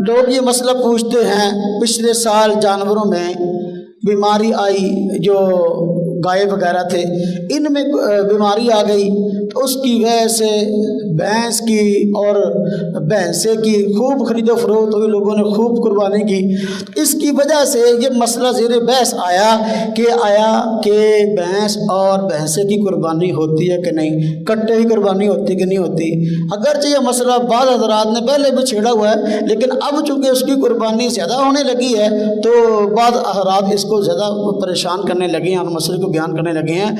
لوگ یہ مسئلہ پوچھتے ہیں، پچھلے سال جانوروں میں بیماری آئی، جو گائے وغیرہ تھے ان میں بیماری آ گئی، تو اس کی وجہ سے بھینس کی اور بھینسے کی خوب خرید و فروخت ہوئی، لوگوں نے خوب قربانی کی۔ اس کی وجہ سے یہ مسئلہ زیر بحث آیا کہ بھینس اور بھینسے کی قربانی ہوتی ہے کہ نہیں، کٹے کی قربانی ہوتی کہ نہیں ہوتی۔ اگرچہ یہ مسئلہ بعض حضرات نے پہلے بھی چھیڑا ہوا ہے، لیکن اب چونکہ اس کی قربانی زیادہ ہونے لگی ہے تو بعض حضرات اس کو زیادہ پریشان کرنے لگے ہیں اور مسئلے کو بیان کرنے لگے ہیں۔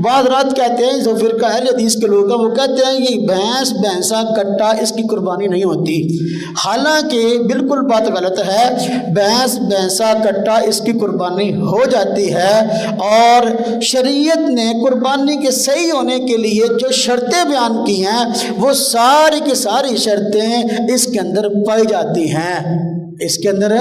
بعض حضرات کہتے ہیں، جو فرقہ اہل حدیث کے لوگ ہیں وہ کہتے ہیں یہ بھینس بھینسا کٹا اس کی قربانی نہیں ہوتی، حالانکہ بالکل بات غلط ہے۔ بھینس بھینسا کٹا اس کی قربانی ہو جاتی ہے، اور شریعت نے قربانی کے صحیح ہونے کے لیے جو شرطیں بیان کی ہیں وہ ساری کی ساری شرطیں اس کے اندر پائی جاتی ہیں، اس کے اندر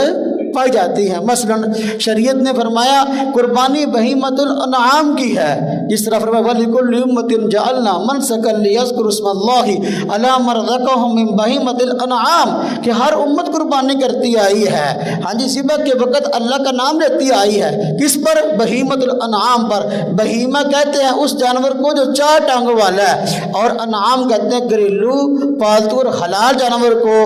پائی جاتی ہیں۔ مثلا شریعت نے فرمایا قربانی بہیمۃ الانعام کی ہے، جس طرح فرمایا وَلِكُلِّ أُمَّةٍ جَعَلْنَا مَنْسَكًا لِيَذْكُرُوا اسْمَ اللَّهِ عَلَىٰ مَا رَزَقَهُم مِّن بَهِيمَةِ الْأَنْعَامِ، کہ ہر امت قربانی کرتی آئی ہے، ہاں جی، ذبح کے وقت اللہ کا نام لیتی آئی ہے، کس پر؟ بہیمۃ الانعام پر۔ بہیمہ کہتے ہیں اس جانور کو جو چار ٹانگوں والا ہے، اور انعام کہتے ہیں گھریلو پالتو اور حلال جانور کو۔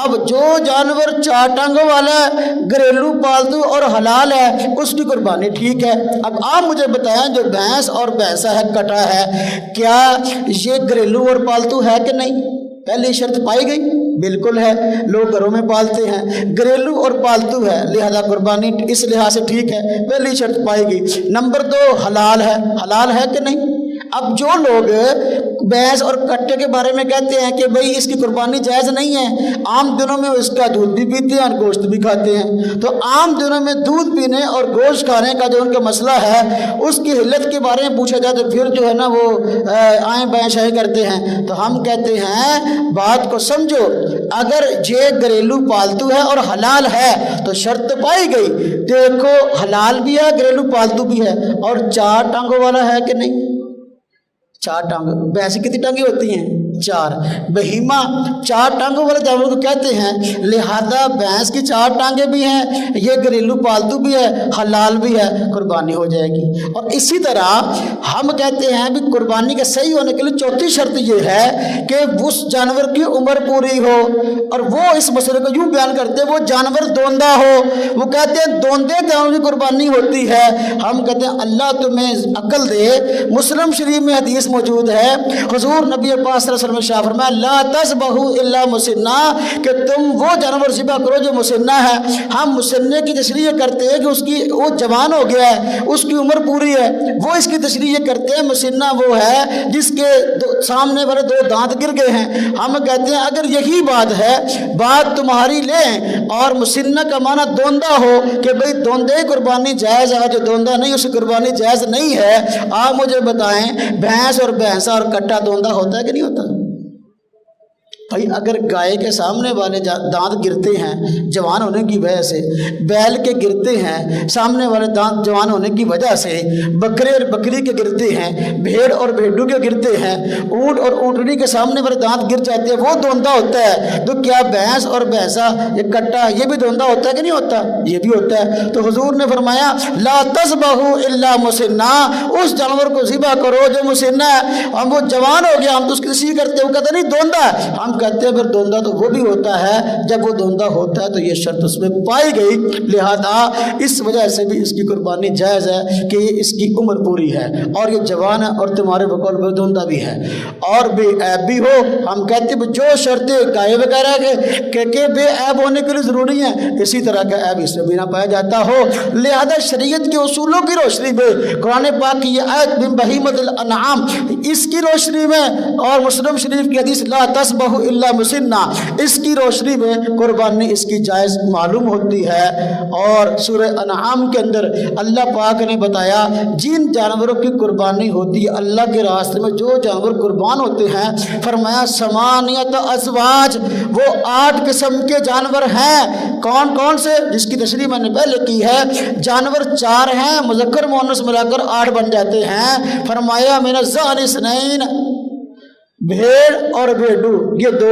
اب جو جانور چار ٹانگوں والا ہے، گھریلو پالتو اور حلال ہے، اس کی قربانی ٹھیک ہے۔ اب آپ مجھے بتائیں جو بھینس اور بھینسا ہے کٹا ہے، کیا یہ گھریلو اور پالتو ہے کہ نہیں؟ پہلی شرط پائی گئی، بالکل ہے، لوگ گھروں میں پالتے ہیں، گھریلو اور پالتو ہے، لہذا قربانی اس لحاظ سے ٹھیک ہے، پہلی شرط پائی گئی۔ نمبر 2 حلال ہے، حلال ہے کہ نہیں؟ اب جو لوگ بھینس اور کٹے کے بارے میں کہتے ہیں کہ بھئی اس کی قربانی جائز نہیں ہے، عام دنوں میں اس کا دودھ بھی پیتے ہیں اور گوشت بھی کھاتے ہیں، تو عام دنوں میں دودھ پینے اور گوشت کھانے کا جو ان کا مسئلہ ہے اس کی علت کے بارے میں پوچھا جائے تو پھر جو ہے نا وہ آئیں بائیں شائیں کرتے ہیں۔ تو ہم کہتے ہیں بات کو سمجھو، اگر یہ گھریلو پالتو ہے اور حلال ہے تو شرط پائی گئی، دیکھو حلال بھی ہے گھریلو پالتو بھی ہے، اور چار ٹانگوں والا ہے کہ نہیں؟ چار ٹانگ، بھینس کتنی ٹانگیں ہوتی ہیں؟ 4۔ بہیمہ 4 ٹانگوں والے جانور کو کہتے ہیں، لہذا بھینس کی 4 ٹانگیں بھی ہیں، یہ گھریلو پالتو بھی ہے، حلال بھی ہے، قربانی ہو جائے گی۔ اور اسی طرح ہم کہتے ہیں بھی قربانی کے صحیح ہونے کے لیے چوتھی شرط یہ ہے کہ اس جانور کی عمر پوری ہو، اور وہ اس مسئلے کو یوں بیان کرتے ہیں وہ جانور دوندہ ہو، وہ کہتے ہیں دوندے جانور کی قربانی ہوتی ہے۔ ہم کہتے ہیں اللہ تمہیں عقل دے، مسلم شریف میں حدیث موجود ہے، حضور نبی پاک صلی اللہ علیہ وسلم شاہ فرمایا لا تذبحوا الا مسنہ، کہ تم وہ جانور ذبح کرو جو مسنہ ہے۔ ہم مسنہ کی تشریح کرتے ہیں کہ اس کی وہ جوان ہو گیا ہے، اس کی عمر پوری ہے، وہ اس کی تشریح کرتے ہیں مسنہ وہ ہے جس کے سامنے والے 2 دانت گر گئے ہیں۔ ہم کہتے ہیں اگر یہی بات ہے، بات تمہاری لیں اور مسنہ کا معنی دوندہ ہو کہ بھئی دوندے قربانی جائز ہے، جو دوندہ نہیں اس کی قربانی جائز نہیں ہے، آپ مجھے بتائیں بھینس اور بھینسا اور کٹا دوندہ ہوتا ہے کہ نہیں ہوتا؟ بھائی اگر گائے کے سامنے والے دانت گرتے ہیں جوان ہونے کی وجہ سے، بیل کے گرتے ہیں سامنے والے دانت جوان ہونے کی وجہ سے، بکرے اور بکری کے گرتے ہیں، بھیڑ اور بھیڈو کے گرتے ہیں، اونٹ اور اونٹنی کے سامنے والے دانت گر جاتے ہیں، وہ دوندہ ہوتا ہے۔ تو کیا بھینس اور بھینسا یہ کٹا یہ بھی دوندہ ہوتا ہے کہ نہیں ہوتا؟ یہ بھی ہوتا ہے۔ تو حضور نے فرمایا لا تذبحوا الا مسنہ، اس جانور کو ذبح کرو جو مسنہ ہے، ہم وہ جوان ہو گیا ہم تو اس کی تشریح کرتے ہیں، وہ کہتے نہیں دوندہ، ہم کہتے ہیں پھر دوندہ تو وہ بھی ہوتا ہے، جب وہ دوندہ ہوتا ہے تو یہ شرط اس میں پائی گئی، لہذا اس وجہ سے بھی اس کی قربانی جائز ہے کہ یہ اس کی عمر پوری ہے اور یہ جوان ہے اور تمہارے بقول میں دوندہ بھی ہے اور بے عیب بھی ہو۔ ہم کہتے ہیں جو شرطیں گائے وغیرہ کے بے عیب ہونے کے لیے ضروری ہیں، اسی طرح کا عیب اس میں بھی نہ پایا جاتا ہو، لہذا شریعت کے اصولوں کی روشنی میں قرآن پاک کی یہ آیت من بہیمۃ الانعام، اس کی روشنی میں اور مسلم شریف کی حدیث لا تذبحوا الا مسنہ، اس کی روشنی میں قربانی اس کی جائز معلوم ہوتی ہے۔ اور سورہ انعام کے اندر اللہ پاک نے بتایا جن جانوروں کی قربانی ہوتی ہے اللہ کے راستے میں، جو جانور قربان ہوتے ہیں، فرمایا ثمانیۃ ازواج، وہ 8 قسم کے جانور ہیں۔ کون کون سے؟ جس کی تشریح میں نے پہلے کی ہے، جانور 4 ہیں، مذکر مؤنث ملا کر 8 بن جاتے ہیں۔ فرمایا من الضأن اثنین، بھیڑ اور بھیڈو یہ 2،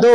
2,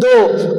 2,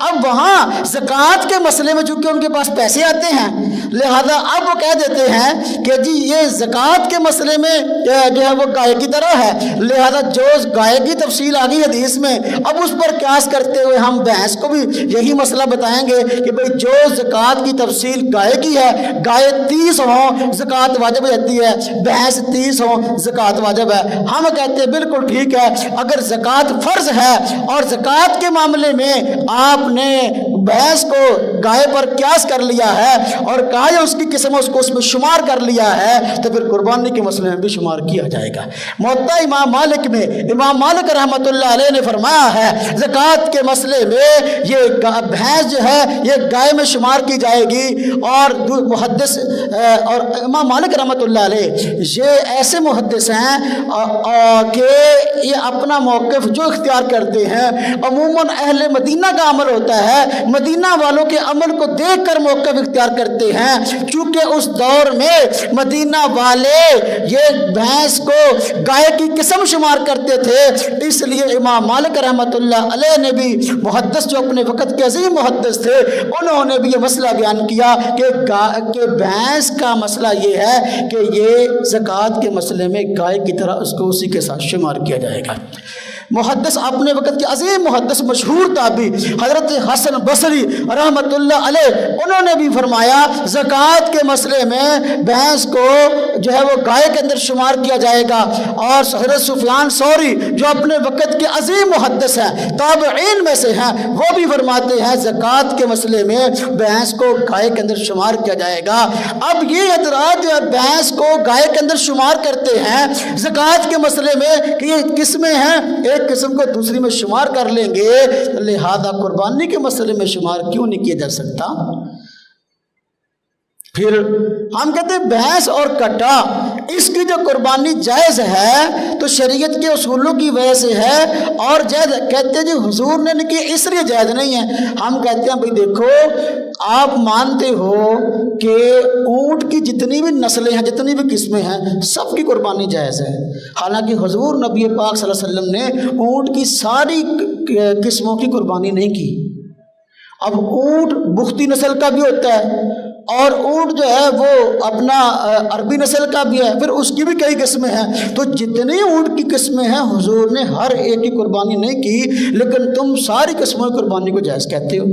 اب وہاں زکوٰۃ کے مسئلے میں چونکہ ان کے پاس پیسے آتے ہیں، لہذا اب وہ کہہ دیتے ہیں کہ جی یہ زکوٰۃ کے مسئلے میں جو ہے وہ گائے کی طرح ہے، لہذا جو گائے کی تفصیل آ گئی حدیث میں، اب اس پر قیاس کرتے ہوئے ہم بھینس کو بھی یہی مسئلہ بتائیں گے کہ بھئی جو زکوٰۃ کی تفصیل گائے کی ہے، گائے 30 ہوں زکوٰۃ واجب رہتی ہے، بھینس 30 ہوں زکوٰۃ واجب ہے۔ ہم کہتے ہیں بالکل ٹھیک ہے، اگر زکوٰۃ فرض ہے اور زکوٰۃ کے معاملے میں آپ نے بھینس کو گائے پر قیاس کر لیا ہے اور کہا ہے اس کی قسم اس کو اس میں شمار کر لیا ہے، تو پھر قربانی کے مسئلے میں بھی شمار کیا جائے گا۔ موطا امام مالک میں امام مالک رحمۃ اللہ علیہ نے فرمایا ہے زکوٰۃ کے مسئلے میں یہ بھینس جو ہے یہ گائے میں شمار کی جائے گی، اور محدث اور امام مالک رحمۃ اللہ علیہ یہ ایسے محدث ہیں کہ یہ اپنا موقف جو اختیار کرتے ہیں عموماً اہل مدینہ کا عمل ہوتا ہے، مدینہ والوں کے عمل کو دیکھ کر موقف اختیار کرتے ہیں، چونکہ اس دور میں مدینہ والے یہ بھینس کو گائے کی قسم شمار کرتے تھے، اس لیے امام مالک رحمۃ اللہ علیہ نے بھی محدث جو اپنے وقت کے عظیم محدث تھے انہوں نے بھی یہ مسئلہ بیان کیا کہ بھینس کا مسئلہ یہ ہے کہ یہ زکوٰۃ کے مسئلے میں گائے کی طرح اس کو اسی کے ساتھ شمار کیا جائے گا۔ محدث اپنے وقت کے عظیم محدث مشہور تابعی حضرت حسن بصری رحمۃ اللہ علیہ انہوں نے بھی فرمایا زکوٰۃ کے مسئلے میں بھینس کو جو ہے وہ گائے کے اندر شمار کیا جائے گا، اور حضرت سفیان ثوری جو اپنے وقت کے عظیم محدث ہیں تابعین میں سے ہیں وہ بھی فرماتے ہیں زکوٰۃ کے مسئلے میں بھینس کو گائے کے اندر شمار کیا جائے گا۔ اب یہ حضرات جو بھینس کو گائے کے اندر شمار کرتے ہیں زکوٰۃ کے مسئلے میں کہ یہ قسمیں ہیں، ایک قسم کو دوسری میں شمار کر لیں گے، لہذا قربانی کے مسئلے میں شمار کیوں نہیں کیا جا سکتا؟ پھر ہم کہتے ہیں بھینس اور کٹا اس کی جو قربانی جائز ہے تو شریعت کے اصولوں کی وجہ سے ہے، اور جائز کہتے ہیں جی حضور نے نہیں کی اس لیے جائز نہیں ہے۔ ہم کہتے ہیں بھئی دیکھو آپ مانتے ہو کہ اونٹ کی جتنی بھی نسلیں ہیں جتنی بھی قسمیں ہیں سب کی قربانی جائز ہے، حالانکہ حضور نبی پاک صلی اللہ علیہ وسلم نے اونٹ کی ساری قسموں کی قربانی نہیں کی۔ اب اونٹ بختی نسل کا بھی ہوتا ہے اور اونٹ جو ہے وہ اپنا عربی نسل کا بھی ہے، پھر اس کی بھی کئی قسمیں ہیں، تو جتنی اونٹ کی قسمیں ہیں حضور نے ہر ایک کی قربانی نہیں کی، لیکن تم ساری قسموں کی قربانی کو جائز کہتے ہو۔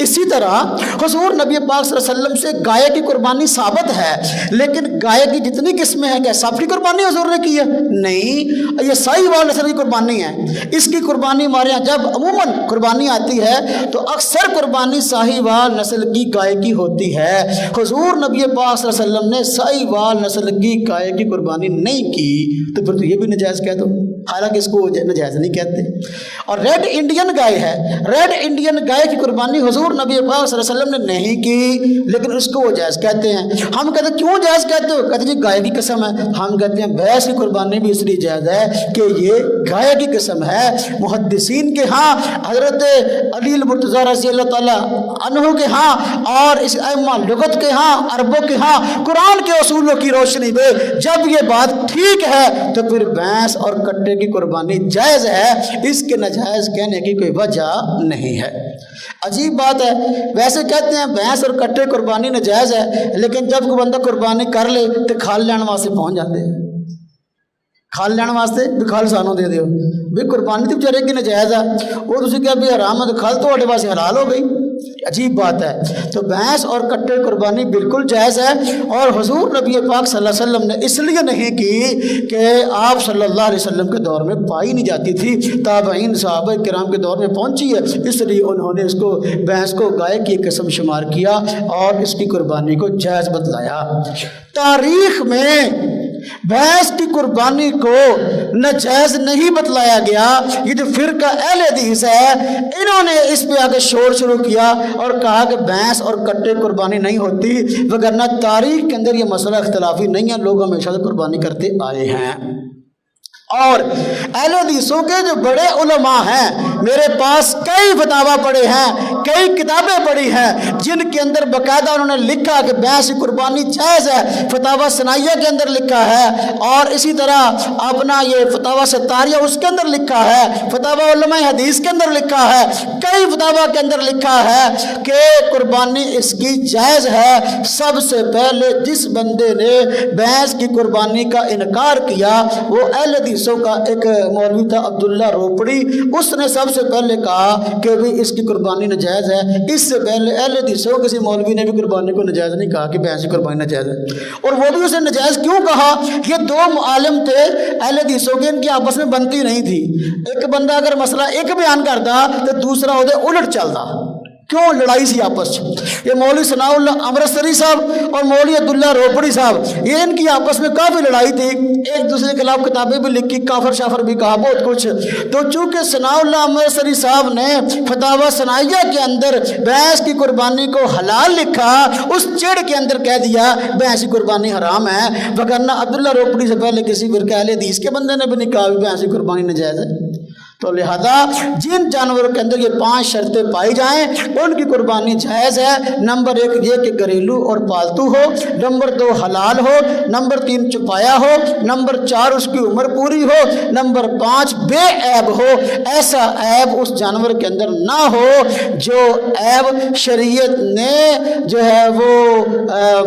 اسی طرح حضور نبی پاک صلی اللہ علیہ وسلم سے گائے کی قربانی ثابت ہے، لیکن گائے کی جتنی قسمیں ہیں کیا سب کی قربانی حضور نے کی ہے؟ نہیں، یہ ساہیوال نسل کی قربانی ہے، اس کی قربانی ہمارے یہاں جب عموماً قربانی آتی ہے تو اکثر قربانی ساہیوال نسل کی گائے کی ہوتی ہے۔ حضور نبی پاک صلی اللہ علیہ وسلم نے ساہیوال نسل کی گائے کی قربانی نہیں کی، تو پھر تو یہ بھی نجائز کہہ دو، حالانکہ اس کو نجائز نہیں کہتے۔ اور ریڈ انڈین گائے ہے، ریڈ انڈین گائے کی قربانی حضور نبی پاک صلی اللہ علیہ وسلم نے نہیں کی، لیکن اس کو وہ جائز کہتے ہیں۔ ہم کہتے ہیں کیوں جائز کہتے ہو؟ کہتے ہیں جی گائے کی قسم ہے۔ ہم کہتے ہیں بھینس کی قربانی بھی اس لیے جائز ہے کہ یہ گائے کی قسم ہے۔ محدثین کے ہاں حضرت علی المرتضیٰ رضی اللہ تعالیٰ عنہ کے ہاں اور اس ائمہ لغت کے ہاں عربوں کے ہاں قرآن کے اصولوں کی روشنی میں جب یہ بات ٹھیک ہے تو پھر بھینس اور کٹے کی قربانی جائز ہے، اس کے ناجائز کہنے کی کوئی وجہ نہیں ہے۔ عجیب بات ہے، ویسے کہتے ہیں بھینس اور کٹے قربانی ناجائز ہے، لیکن جب کوئی بندہ قربانی کر لے تو کھال لینے واسطے پہنچ جاتے ہیں، کھال لینے واسطے بھی کھال سانوں دے دیو بھی قربانی تو بچارے کی ناجائز ہے، وہ تسی کہا بھی حرام ہے تو کھال تو اڑے واسطے حلال ہو گئی۔ عجیب بات ہے۔ تو بھینس اور کٹے قربانی بالکل جائز ہے، اور حضور نبی پاک صلی اللہ علیہ وسلم نے اس لیے نہیں کی کہ آپ صلی اللہ علیہ وسلم کے دور میں پائی نہیں جاتی تھی، تابعین صحابہ کرام کے دور میں پہنچی ہے، اس لیے انہوں نے اس کو بھینس کو گائے کی قسم شمار کیا اور اس کی قربانی کو جائز بتلایا۔ تاریخ میں بھینس کی قربانی کو ناجائز نہیں بتلایا گیا۔ یہ جو فرقہ اہل حدیث ہے انہوں نے اس پہ آگے شور شروع کیا اور کہا کہ بھینس اور کٹے قربانی نہیں ہوتی، وگرنہ تاریخ کے اندر یہ مسئلہ اختلافی نہیں ہے، لوگ ہمیشہ سے قربانی کرتے آئے ہیں۔ اور اہل حدیثوں کے جو بڑے علماء ہیں، میرے پاس کئی فتاوا پڑے ہیں، کئی کتابیں پڑھی ہیں جن کے اندر باقاعدہ انہوں نے لکھا کہ بھینس کی قربانی جائز ہے، فتاوا ثنائیہ کے اندر لکھا ہے، اور اسی طرح اپنا یہ فتاوا ستاریہ اس کے اندر لکھا ہے، فتاوا علماء حدیث کے اندر لکھا ہے، کئی فتاوا کے اندر لکھا ہے کہ قربانی اس کی جائز ہے۔ سب سے پہلے جس بندے نے بھینس کی قربانی کا انکار کیا وہ اہل حدیثوں کا ایک مولوی تھا عبداللہ روپڑی، اس نے سب سے پہلے کہا کہ بھی اس کی قربانی ناجائز ہے۔ اس سے پہلے اہل حدیثوں کسی مولوی نے بھی قربانی کو ناجائز نہیں کہا کہ بھینس کی قربانی ناجائز ہے، اور وہ بھی اسے ناجائز کیوں کہا؟ یہ دو معالم تھے اہل حدیثوں کے، ان کی آپس میں بنتی نہیں تھی۔ ایک بندہ اگر مسئلہ ایک بیان کرتا تو دوسرا ادھر الٹ چلتا، کیوں؟ لڑائی سی آپس۔ یہ مولوی ثناء اللہ امرتسری صاحب اور مولوی عبداللہ روپڑی صاحب، یہ ان کی آپس میں کافی لڑائی تھی، ایک دوسرے کے خلاف کتابیں بھی لکھی، کافر شافر بھی کہا، بہت کچھ۔ تو چونکہ ثناء اللہ امرتسری صاحب نے فتاوا ثنائیہ کے اندر بھینس کی قربانی کو حلال لکھا، اس چڑ کے اندر کہہ دیا بھینس کی قربانی حرام ہے، وگرنہ عبداللہ روپڑی سے پہلے کسی فرقہ اہل حدیث کے بندے نے بھی نہیں کہا بھینس کی قربانی ناجائز ہے۔ تو لہذا جن جانوروں کے اندر یہ 5 شرطیں پائی جائیں ان کی قربانی جائز ہے۔ نمبر 1 یہ کہ گھریلو اور پالتو ہو، نمبر 2 حلال ہو، نمبر 3 چھپایا ہو، نمبر 4 اس کی عمر پوری ہو، نمبر 5 بے عیب ہو، ایسا عیب اس جانور کے اندر نہ ہو جو عیب شریعت نے جو ہے وہ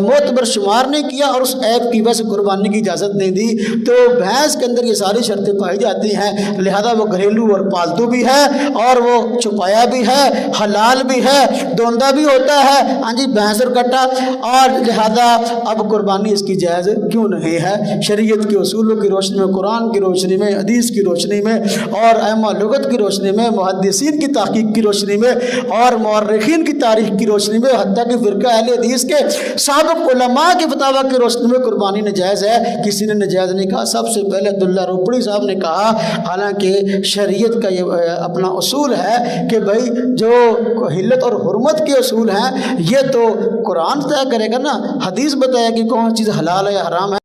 معتبر شمار نہیں کیا اور اس عیب کی وجہ سے قربانی کی اجازت نہیں دی۔ تو بھینس کے اندر یہ ساری شرطیں پائی جاتی ہیں، لہذا وہ گھریلو اور پالتو بھی ہے، اور وہ چھپایا بھی ہے، حلال بھی ہے، دوندا بھی ہوتا ہے، ہاں جی بھینس اور کٹا، اور لہذا اب قربانی اس کی جائز کیوں نہیں ہے؟ شریعت کے اصولوں کی روشنی میں، قرآن کی روشنی میں، حدیث کی روشنی میں، اور ائمہ لغت کی روشنی میں، محدثین کی تحقیق کی روشنی میں، اور مورخین کی تاریخ کی روشنی میں، حتیٰ کہ فرقہ اہل حدیث کے سابق علماء کے فتاوا کی روشنی میں قربانی ناجائز ہے، کسی نے ناجائز نہیں کہا۔ سب سے پہلے عبداللہ روپڑی صاحب نے کہا، حالانکہ شریعت کا یہ اپنا اصول ہے کہ بھائی جو حلت اور حرمت کے اصول ہیں یہ تو قرآن طے کرے گا نا، حدیث بتائے کہ کون چیز حلال ہے یا حرام ہے۔